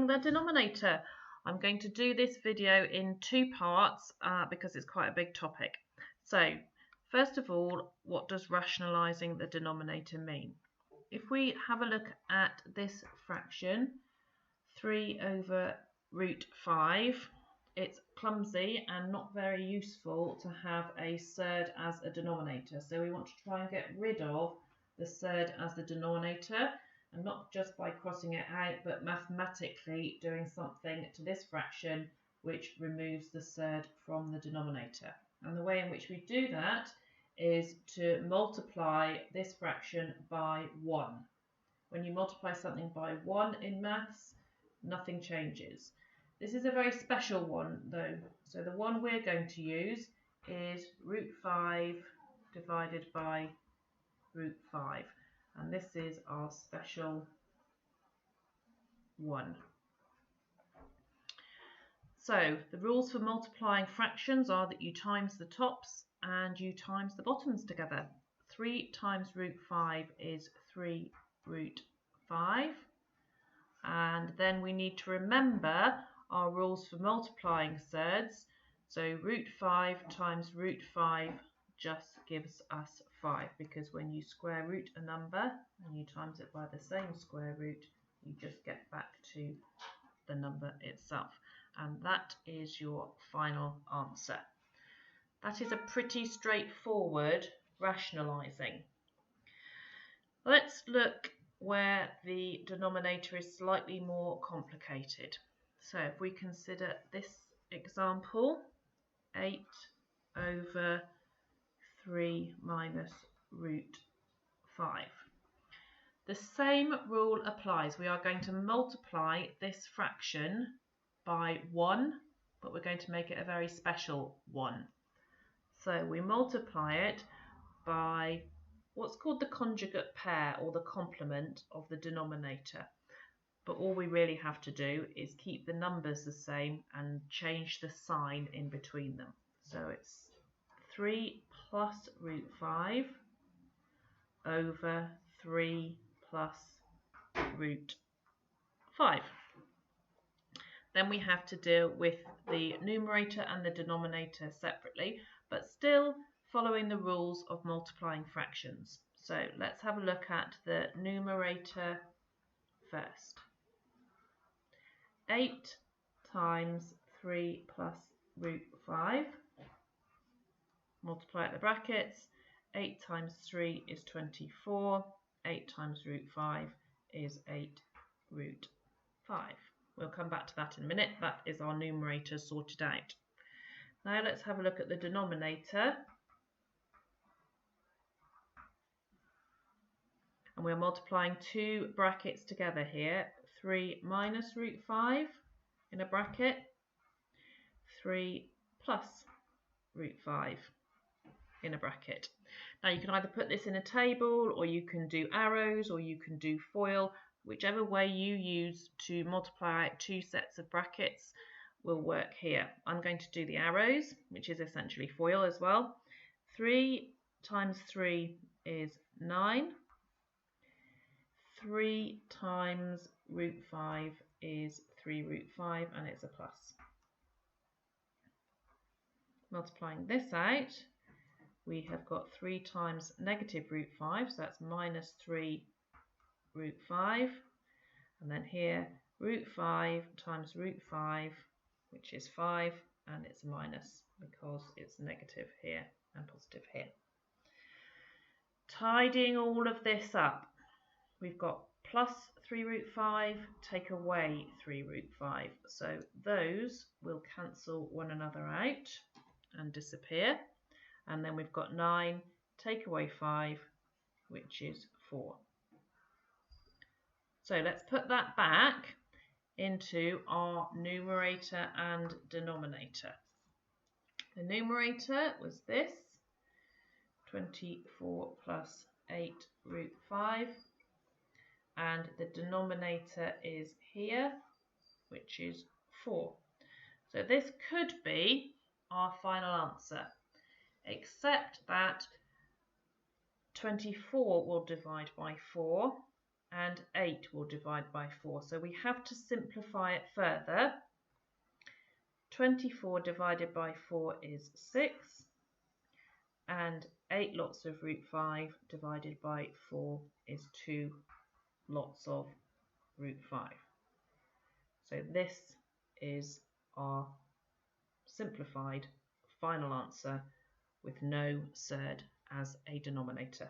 rationalising the denominator. I'm going to do this video in two parts because it's quite a big topic. So, first of all, what does rationalising the denominator mean? If we have a look at this fraction, 3 over root 5, it's clumsy and not very useful to have a surd as a denominator. So we want to try and get rid of the surd as the denominator, and not just by crossing it out, but mathematically doing something to this fraction which removes the surd from the denominator. And the way in which we do that is to multiply this fraction by 1. When you multiply something by 1 in maths, nothing changes. This is a very special one though. So the one we're going to use is root 5 divided by root 5. And this is our special one. So the rules for multiplying fractions are that you times the tops and you times the bottoms together. 3 times root 5 is 3 root 5. And then we need to remember our rules for multiplying surds. So root 5 times root 5 just gives us 5, because when you square root a number and you times it by the same square root, you just get back to the number itself. And that is your final answer. That is a pretty straightforward rationalising. Let's look where the denominator is slightly more complicated. So if we consider this example, 8 over 3 minus root 5. The same rule applies. We are going to multiply this fraction by 1, but we're going to make it a very special 1. So we multiply it by what's called the conjugate pair, or the complement of the denominator. But all we really have to do is keep the numbers the same and change the sign in between them. So it's 3 plus root 5 over 3 plus root 5. Then we have to deal with the numerator and the denominator separately, but still following the rules of multiplying fractions. So let's have a look at the numerator first. 8 times 3 plus root 5. Multiply out the brackets. 8 times 3 is 24. 8 times root 5 is 8 root 5. We'll come back to that in a minute. That is our numerator sorted out. Now let's have a look at the denominator. And we're multiplying two brackets together here. 3 minus root 5 in a bracket. 3 plus root 5 in a bracket. Now you can either put this in a table, or you can do arrows, or you can do FOIL. Whichever way you use to multiply out two sets of brackets will work here. I'm going to do the arrows, which is essentially FOIL as well. 3 times 3 is 9. 3 times root 5 is 3 root 5, and it's a plus. Multiplying this out, we have got 3 times negative root 5, so that's minus 3 root 5, and then here root 5 times root 5, which is 5, and it's a minus because it's negative here and positive here. Tidying all of this up, we've got plus 3 root 5, take away 3 root 5. So those will cancel one another out and disappear. And then we've got 9, take away 5, which is 4. So let's put that back into our numerator and denominator. The numerator was this, 24 plus 8 root 5. And the denominator is here, which is 4. So this could be our final answer, except that 24 will divide by 4, and 8 will divide by 4. So we have to simplify it further. 24 divided by 4 is 6, and 8 lots of root 5 divided by 4 is 2 lots of root 5. So this is our simplified final answer with no surd as a denominator.